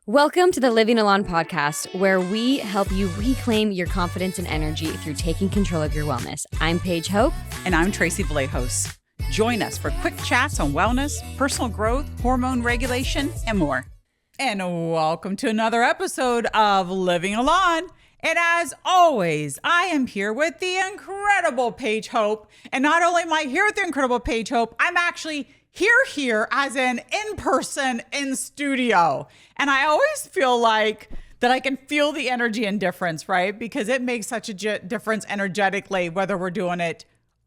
Welcome to the Living Alone podcast, where we help you reclaim your confidence and energy through taking control of your wellness. I'm Paige Hope. And I'm Tracy Vallejos. Join us for quick chats on wellness, personal growth, hormone regulation, and more. And welcome to another episode of Living Alone. And as always, I am here with the incredible Paige Hope. And not only am I here with the incredible Paige Hope, I'm actually here as in person in studio. And I always feel like that I can feel the energy and difference, right? Because it makes such a difference energetically, whether we're doing it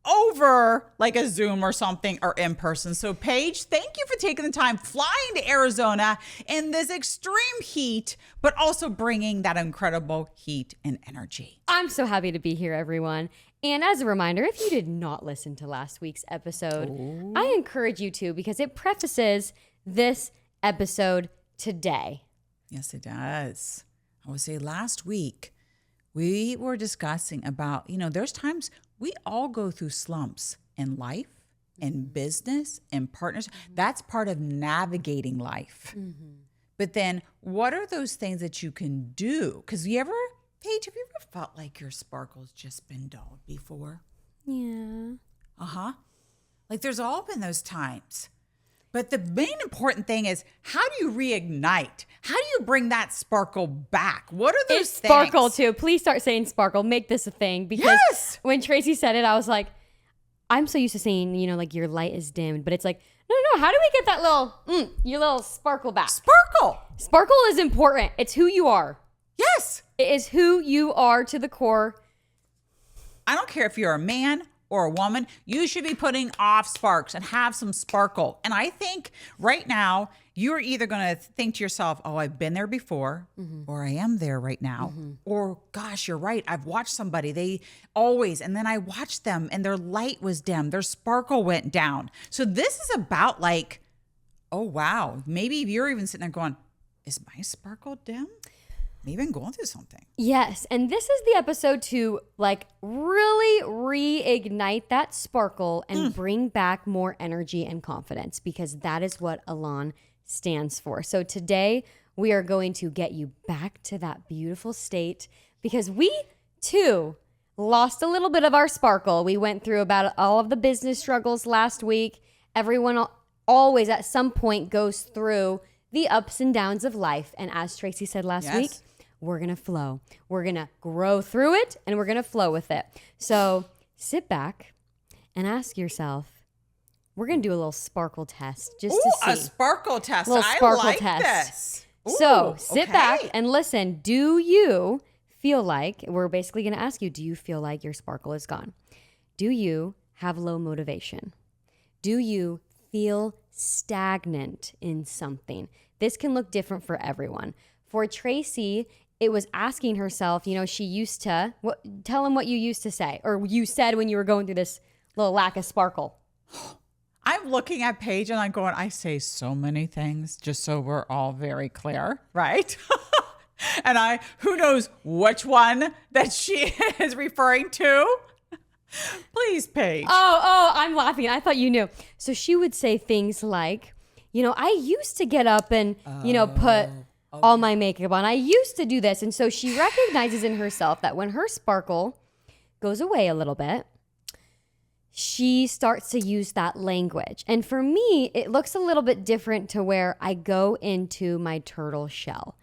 over like a Zoom or something or in person. So Paige, thank you for taking the time flying to Arizona in this extreme heat, but also bringing that incredible heat and energy. I'm so happy to be here, everyone. And as a reminder, if you did not listen to last week's episode, I encourage you to, because it prefaces this episode today. Yes, it does. I would say last week, we were discussing about, there's times we all go through slumps in life, in business, in partners. That's part of navigating life. But then what are those things that you can do? Because Paige, have you ever felt like your sparkle's just been dulled before? Yeah. Like there's all been those times. But the main important thing is, how do you reignite? How do you bring that sparkle back? What are those things? Sparkle too. Please start saying sparkle. Make this a thing. Because when Tracy said it, I was like, I'm so used to saying, like your light is dimmed. But it's like, no. How do we get that your little sparkle back? Sparkle. Sparkle is important. It's who you are. Yes. It is who you are to the core. I don't care if you're a man or a woman, you should be putting off sparks and have some sparkle. And I think right now, you're either going to think to yourself, oh, I've been there before, or I am there right now. Or, gosh, you're right. I've watched somebody, and then I watched them and their light was dim. Their sparkle went down. So this is about like, oh, wow. Maybe you're even sitting there going, is my sparkle dim? Maybe I'm going through something. Yes, and this is the episode to really reignite that sparkle and bring back more energy and confidence, because that is what Alon stands for. So today we are going to get you back to that beautiful state, because we too lost a little bit of our sparkle. We went through about all of the business struggles last week. Everyone always at some point goes through the ups and downs of life. And as Tracy said last week, we're going to flow. We're going to grow through it, and we're going to flow with it. So sit back and ask yourself, we're going to do a little sparkle test just to see. A sparkle test. A little sparkle I like test. This. So sit back and listen. Do you feel like, we're basically going to ask you, do you feel like your sparkle is gone? Do you have low motivation? Do you feel stagnant in something? This can look different for everyone. For Tracy, it was asking herself, she used to, tell them what you used to say, or you said when you were going through this little lack of sparkle. I'm looking at Paige and I'm going, I say so many things, just so we're all very clear, right? And who knows which one that she is referring to? Please, Paige. Oh, I'm laughing. I thought you knew. So she would say things like, I used to get up and, put all my makeup on. I used to do this. And so she recognizes in herself that when her sparkle goes away a little bit, she starts to use that language. And for me, it looks a little bit different to where I go into my turtle shell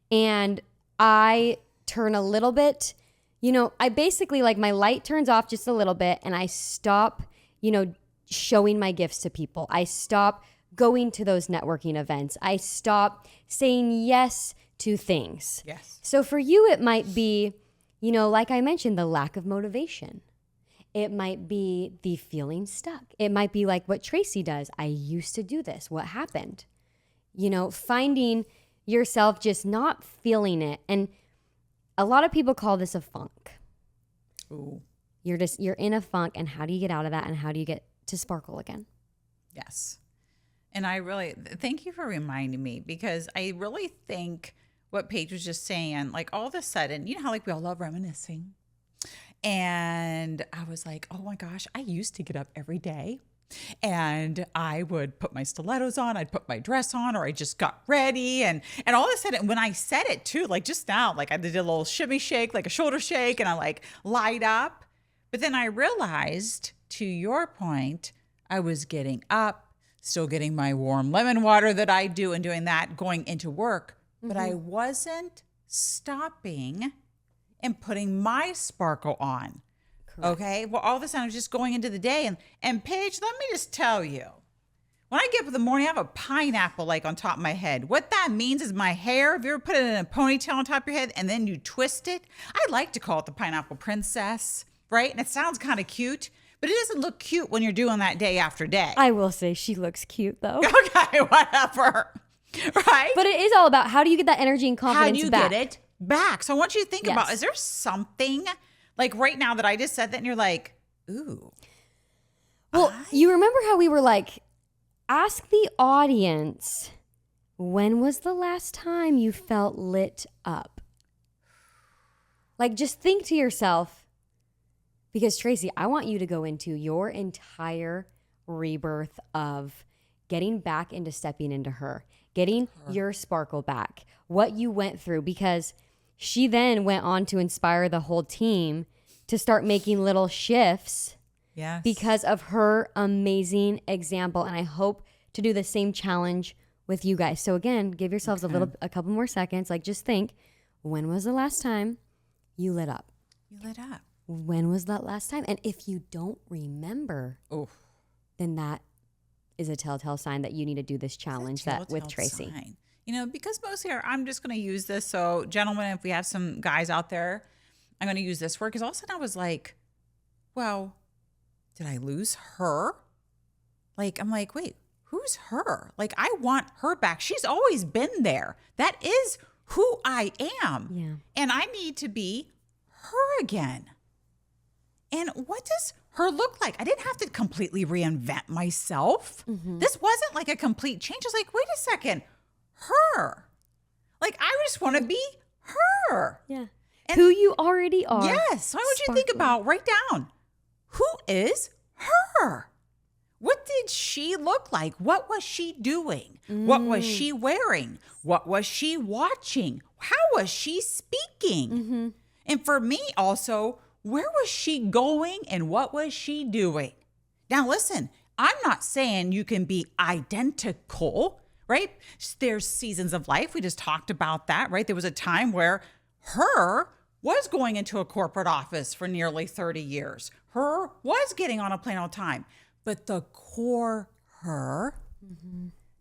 and I turn a little bit, I basically my light turns off just a little bit and I stop, showing my gifts to people. I stop going to those networking events. I stop saying yes to things. Yes. So for you, it might be, like I mentioned, the lack of motivation. It might be the feeling stuck. It might be like what Tracy does. I used to do this. What happened? Finding yourself just not feeling it. And a lot of people call this a funk. Ooh. You're in a funk, and how do you get out of that, and how do you get to sparkle again? Yes. And I really thank you for reminding me, because I really think what Paige was just saying, all of a sudden, how we all love reminiscing. And I was like, oh my gosh, I used to get up every day And I would put my stilettos on, I'd put my dress on, or I just got ready. And all of a sudden, when I said it too, like just now, like I did a little shimmy shake, like a shoulder shake, and I like light up. But then I realized, to your point, I was getting up, still getting my warm lemon water that I do and doing that, going into work. But I wasn't stopping and putting my sparkle on. Correct. Okay. Well, all of a sudden I was just going into the day. And Paige, let me just tell you, when I get up in the morning, I have a pineapple like on top of my head. What that means is my hair, if you ever put it in a ponytail on top of your head and then you twist it, I like to call it the pineapple princess, right? And it sounds kind of cute, but it doesn't look cute when you're doing that day after day. I will say she looks cute though. Okay, whatever. Right? But it is all about how do you get that energy and confidence back? How do you get it back? So I want you to think about, is there something like right now that I just said that and you're like, ooh. Well, you remember how we were like, ask the audience, when was the last time you felt lit up? Like just think to yourself, because Tracy, I want you to go into your entire rebirth of getting back into stepping into her, getting your sparkle back, what you went through, because she then went on to inspire the whole team to start making little shifts because of her amazing example. And I hope to do the same challenge with you guys. So again, give yourselves a couple more seconds. Like just think, when was the last time you lit up? You lit up. When was that last time? And if you don't remember, then that is a telltale sign that you need to do this challenge with Tracy. Sign. You know, because most here, I'm just going to use this. So gentlemen, if we have some guys out there, I'm going to use this word because all of a sudden I was like, well, did I lose her? Like, I'm like, wait, who's her? Like, I want her back. She's always been there. That is who I am. Yeah. And I need to be her again. And what does her look like? I didn't have to completely reinvent myself. This wasn't like a complete change. I was like, wait a second, her. Like, I just want to be her. Yeah. And who you already are. Yes. So I want you to think about, write down, who is her? What did she look like? What was she doing? What was she wearing? What was she watching? How was she speaking? And for me also, where was she going and what was she doing? Now, listen, I'm not saying you can be identical, right? There's seasons of life. We just talked about that, right? There was a time where her was going into a corporate office for nearly 30 years. Her was getting on a plane all the time. But the core her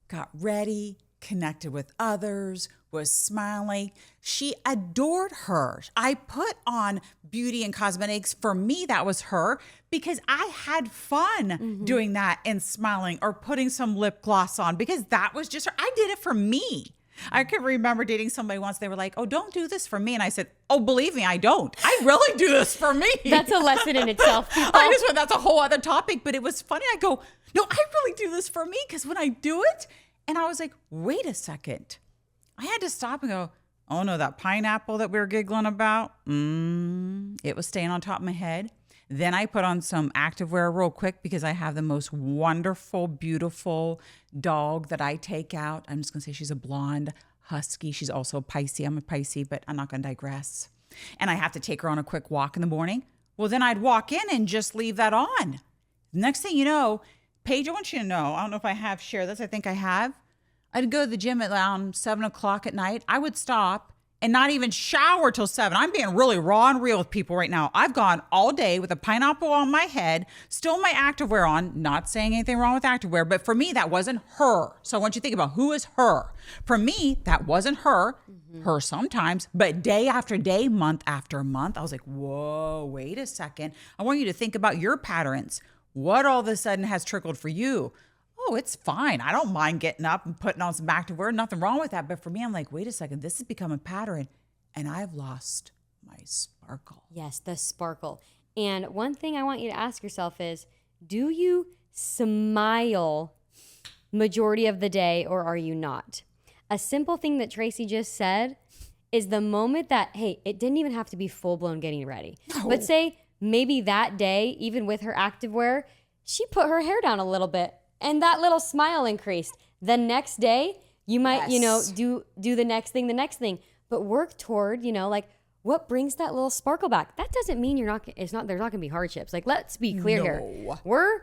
got ready, connected with others, was smiling. She adored her. I put on beauty and cosmetics. For me, that was her because I had fun doing that and smiling or putting some lip gloss on because that was just her. I did it for me. I can remember dating somebody once. They were like, oh, don't do this for me. And I said, oh, believe me, I don't. I really do this for me. That's a lesson in itself. I just went, that's a whole other topic. But it was funny. I go, no, I really do this for me. Because when I do it, and I was like, wait a second. I had to stop and go, oh no, that pineapple that we were giggling about, it was staying on top of my head. Then I put on some activewear real quick because I have the most wonderful, beautiful dog that I take out. I'm just going to say she's a blonde husky. She's also a Pisces. I'm a Pisces, but I'm not going to digress. And I have to take her on a quick walk in the morning. Well, then I'd walk in and just leave that on. Next thing you know, Paige, I want you to know, I don't know if I have shared this. I think I have. I'd go to the gym at around 7 o'clock at night. I would stop and not even shower till 7. I'm being really raw and real with people right now. I've gone all day with a pineapple on my head, still my activewear on, not saying anything wrong with activewear, but for me, that wasn't her. So I want you to think about who is her. For me, that wasn't her, her sometimes, but day after day, month after month, I was like, whoa, wait a second. I want you to think about your patterns. What all of a sudden has trickled for you? Oh, it's fine. I don't mind getting up and putting on some activewear. Nothing wrong with that. But for me, I'm like, wait a second. This has become a pattern and I've lost my sparkle. Yes, the sparkle. And one thing I want you to ask yourself is, do you smile majority of the day or are you not? A simple thing that Tracy just said is the moment that, hey, it didn't even have to be full blown getting ready. No. But say maybe that day, even with her activewear, she put her hair down a little bit and that little smile increased. The next day, you might, do the next thing, but work toward, like what brings that little sparkle back. That doesn't mean there's not going to be hardships. Like, let's be clear here.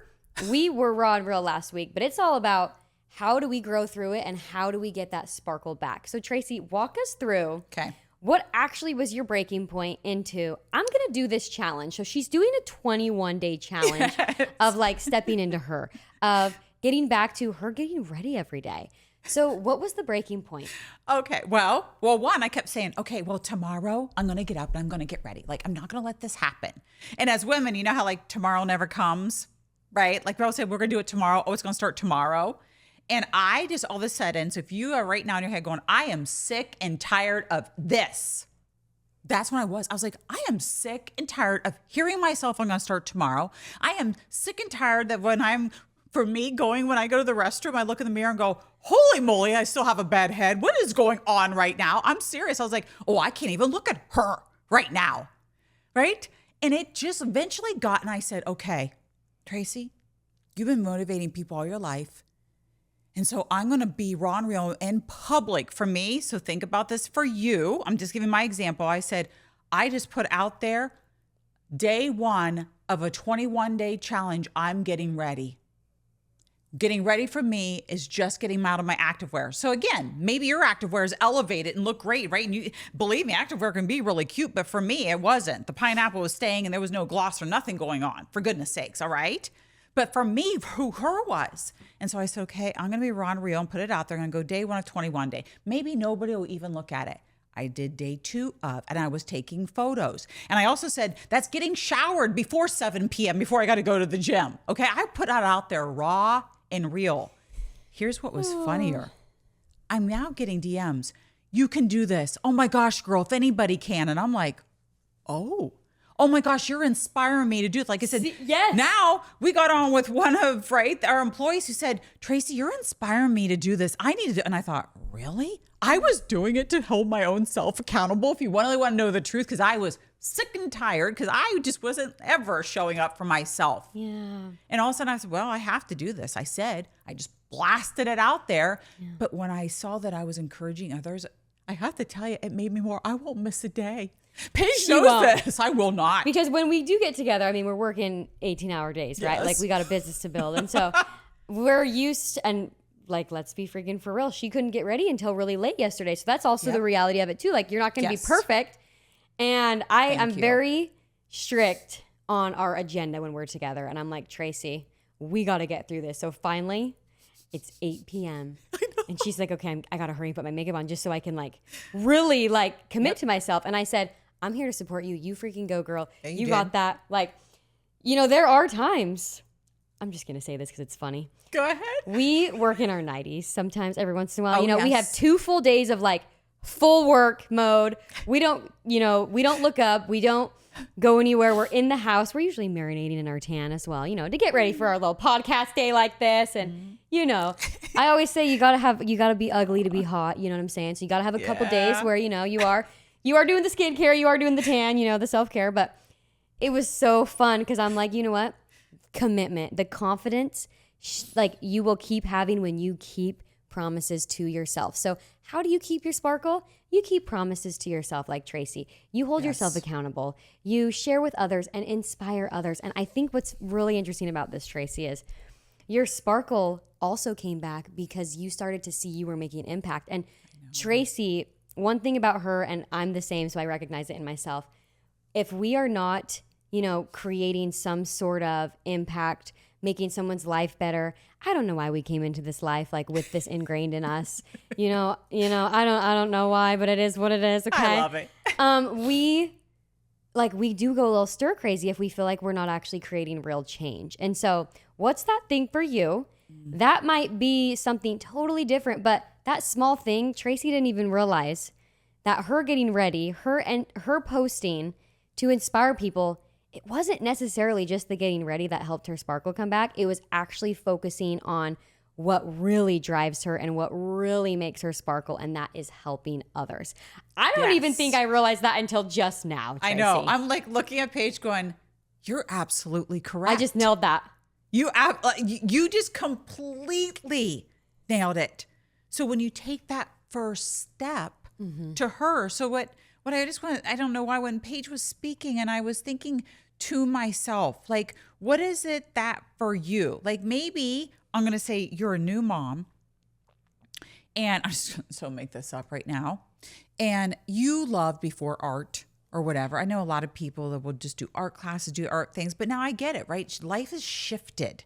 We were raw and real last week, but it's all about how do we grow through it and how do we get that sparkle back. So Tracy, walk us through. Okay. What actually was your breaking point into, I'm going to do this challenge. So she's doing a 21-day challenge of like stepping into her, of getting back to her getting ready every day. So what was the breaking point? Okay. Well, one, I kept saying, okay, well, tomorrow I'm going to get up and I'm going to get ready. Like, I'm not going to let this happen. And as women, you know how like tomorrow never comes, right? Like people say, we're going to do it tomorrow. Oh, it's going to start tomorrow. And I just all of a sudden, so if you are right now in your head going, I am sick and tired of this. That's when I was. I was like, I am sick and tired of hearing myself, I'm going to start tomorrow. I am sick and tired that when I go to the restroom, I look in the mirror and go, holy moly, I still have a bad head. What is going on right now? I'm serious. I was like, oh, I can't even look at her right now. Right? And it just eventually got, and I said, okay, Tracy, you've been motivating people all your life. And so I'm going to be raw and real in public for me. So think about this for you. I'm just giving my example. I said, I just put out there day 1 of a 21-day challenge. I'm getting ready. Getting ready for me is just getting out of my activewear. So again, maybe your activewear is elevated and look great, right? And you believe me, activewear can be really cute, but for me, it wasn't. The pineapple was staying and there was no gloss or nothing going on, for goodness sakes, all right? But for me, who her was. And so I said, okay, I'm going to be raw and real and put it out there. I'm going to go day 1 of 21 day. Maybe nobody will even look at it. I did day 2 of, and I was taking photos. And I also said, that's getting showered before 7 p.m. before I got to go to the gym. Okay. I put it out there raw and real. Here's what was funnier. I'm now getting DMs. You can do this. Oh my gosh, girl, if anybody can. And I'm like, oh my gosh, you're inspiring me to do it. Like I said, yes. Now we got on with one of, our employees who said, Tracy, you're inspiring me to do this. I need to do. And I thought, really? I was doing it to hold my own self accountable. If you really want to know the truth, because I was sick and tired because I just wasn't ever showing up for myself. Yeah. And all of a sudden I said, well, I have to do this. I just blasted it out there. Yeah. But when I saw that I was encouraging others, I have to tell you, it made me more, I won't miss a day. Paige knows this. I will not. Because when we do get together, I mean, we're working 18-hour days, right? Yes. Like we got a business to build. And so we're used to, and like, let's be freaking for real. She couldn't get ready until really late yesterday. So that's also the reality of it too. Like you're not going to be perfect. And I am very strict on our agenda when we're together. And I'm like, Tracy, we got to get through this. So finally, it's 8 p.m. And she's like, okay, I got to hurry and put my makeup on just so I can like really like commit to myself. And I said, I'm here to support you. You freaking go, girl. You got that. Like, there are times, I'm just going to say this because it's funny. Go ahead. We work in our 90s sometimes every once in a while. We have 2 full days of like full work mode. We don't look up. We don't go anywhere. We're in the house. We're usually marinating in our tan as well, to get ready for our little podcast day like this. And, I always say you got to be ugly to be hot. You know what I'm saying? So you got to have a couple days where, you are doing the skincare, you are doing the tan, the self-care. But it was so fun because I'm like, you know what? Commitment, the confidence, like you will keep having when you keep promises to yourself. So how do you keep your sparkle? You keep promises to yourself like Tracy. You hold yourself accountable. You share with others and inspire others. And I think what's really interesting about this, Tracy, is your sparkle also came back because you started to see you were making an impact. And Tracy, one thing about her, and I'm the same, so I recognize it in myself, if we are not, creating some sort of impact, making someone's life better, I don't know why we came into this life like with this ingrained in us. I don't know why, but it is what it is. Okay. I love it. We do go a little stir crazy if we feel like we're not actually creating real change. And so what's that thing for you? That might be something totally different, but that small thing, Tracy didn't even realize that her getting ready, her posting to inspire people, it wasn't necessarily just the getting ready that helped her sparkle come back. It was actually focusing on what really drives her and what really makes her sparkle, and that is helping others. I don't even think I realized that until just now, Tracy. I know. I'm like looking at Paige going, you're absolutely correct. I just nailed that. You just completely nailed it. So when you take that first step to her, so what I don't know why when Paige was speaking and I was thinking to myself, like, what is it that for you? Like maybe I'm going to say you're a new mom and I'm just going to make this up right now. And you loved before art or whatever. I know a lot of people that will just do art classes, do art things, but now I get it, right? Life has shifted.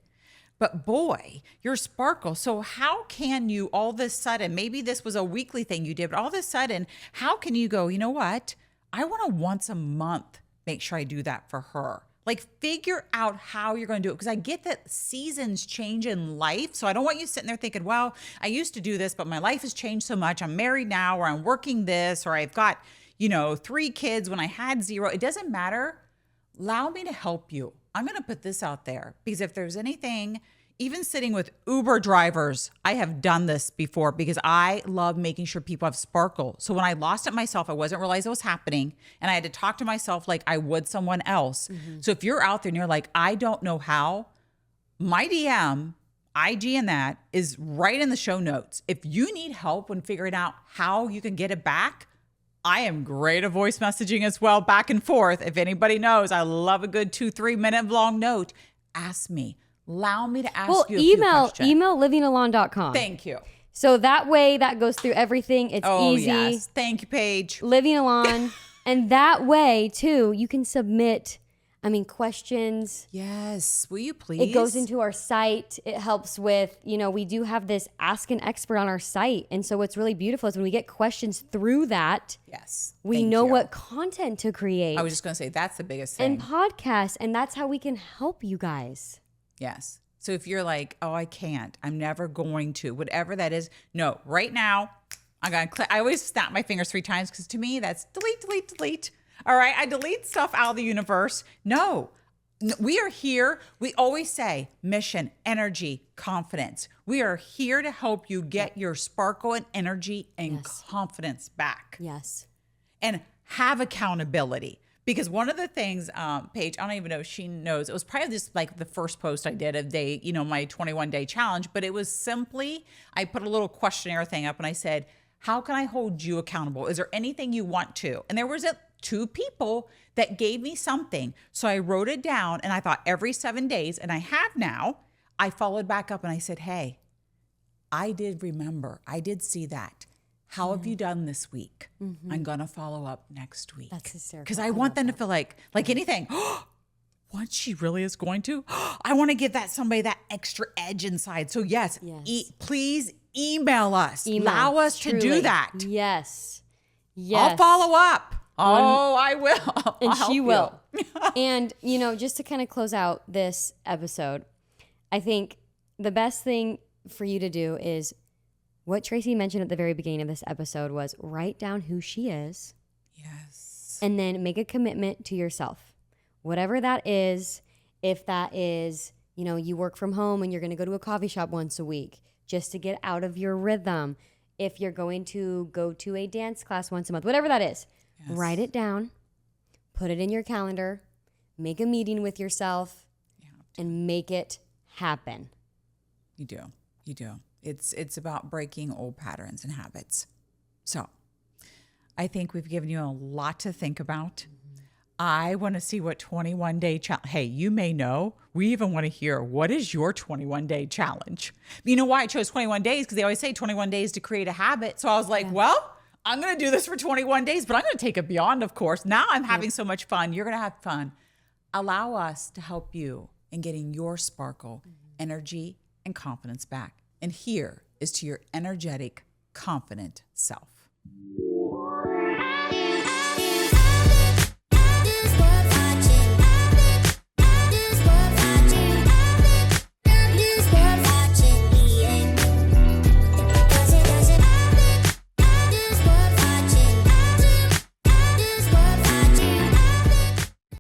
But boy, you're sparkle. So how can you all of a sudden, maybe this was a weekly thing you did, but all of a sudden, how can you go, you know what? I want to once a month make sure I do that for her. Like figure out how you're going to do it. Because I get that seasons change in life. So I don't want you sitting there thinking, well, I used to do this, but my life has changed so much. I'm married now, or I'm working this, or I've got, 3 kids when I had 0. It doesn't matter. Allow me to help you. I'm going to put this out there because if there's anything, even sitting with Uber drivers, I have done this before because I love making sure people have sparkle. So when I lost it myself, I wasn't realizing it was happening. And I had to talk to myself like I would someone else. So if you're out there and you're like, I don't know how, my DM, IG and that is right in the show notes. If you need help when figuring out how you can get it back, I am great at voice messaging as well, back and forth. If anybody knows, I love a good 2-3 minute long note. Ask me. Allow me to ask you a few questions. Email livingalon.com. Thank you. So that way that goes through everything. It's easy. Yes. Thank you, Paige. Living Alon. And that way too, you can submit, questions. Yes. Will you please? It goes into our site. It helps with, we do have this Ask an Expert on our site. And so what's really beautiful is when we get questions through that, yes, we know what content to create. I was just going to say that's the biggest thing. And podcasts. And that's how we can help you guys. Yes. So if you're like, oh, I can't, I'm never going to, whatever that is. No, right now, I'm going to click. I always snap my fingers 3 times because to me, that's delete, delete, delete. All right. I delete stuff out of the universe. No, we are here. We always say mission, energy, confidence. We are here to help you get your sparkle and energy and confidence back. Yes. And have accountability. Because one of the things, Paige, I don't even know if she knows, it was probably just like the first post I did of day, my 21-day challenge, but it was simply, I put a little questionnaire thing up and I said, how can I hold you accountable? Is there anything you want to? And there was 2 people that gave me something. So I wrote it down and I thought every 7 days, and I have now, I followed back up and I said, hey, I did remember, I did see that. How have you done this week? I'm going to follow up next week. That's hysterical. Because I want them to feel like anything. What she really is going to? I want to give somebody that extra edge inside. So yes. Please email us. Allow us to do that. Yes. I'll follow up. I will. And she will. And, just to kind of close out this episode, I think the best thing for you to do is what Tracy mentioned at the very beginning of this episode was write down who she is. Yes. And then make a commitment to yourself. Whatever that is, if that is, you work from home and you're going to go to a coffee shop once a week just to get out of your rhythm. If you're going to go to a dance class once a month, whatever that is, write it down, put it in your calendar, make a meeting with yourself, and make it happen. You do. It's about breaking old patterns and habits. So I think we've given you a lot to think about. I want to see what 21-day challenge. Hey, you may know. We even want to hear, what is your 21-day challenge? You know why I chose 21 days? Because they always say 21 days to create a habit. So I was like, well, I'm going to do this for 21 days, but I'm going to take it beyond, of course. Now I'm having so much fun. You're going to have fun. Allow us to help you in getting your sparkle, energy, and confidence back. And here is to your energetic, confident self.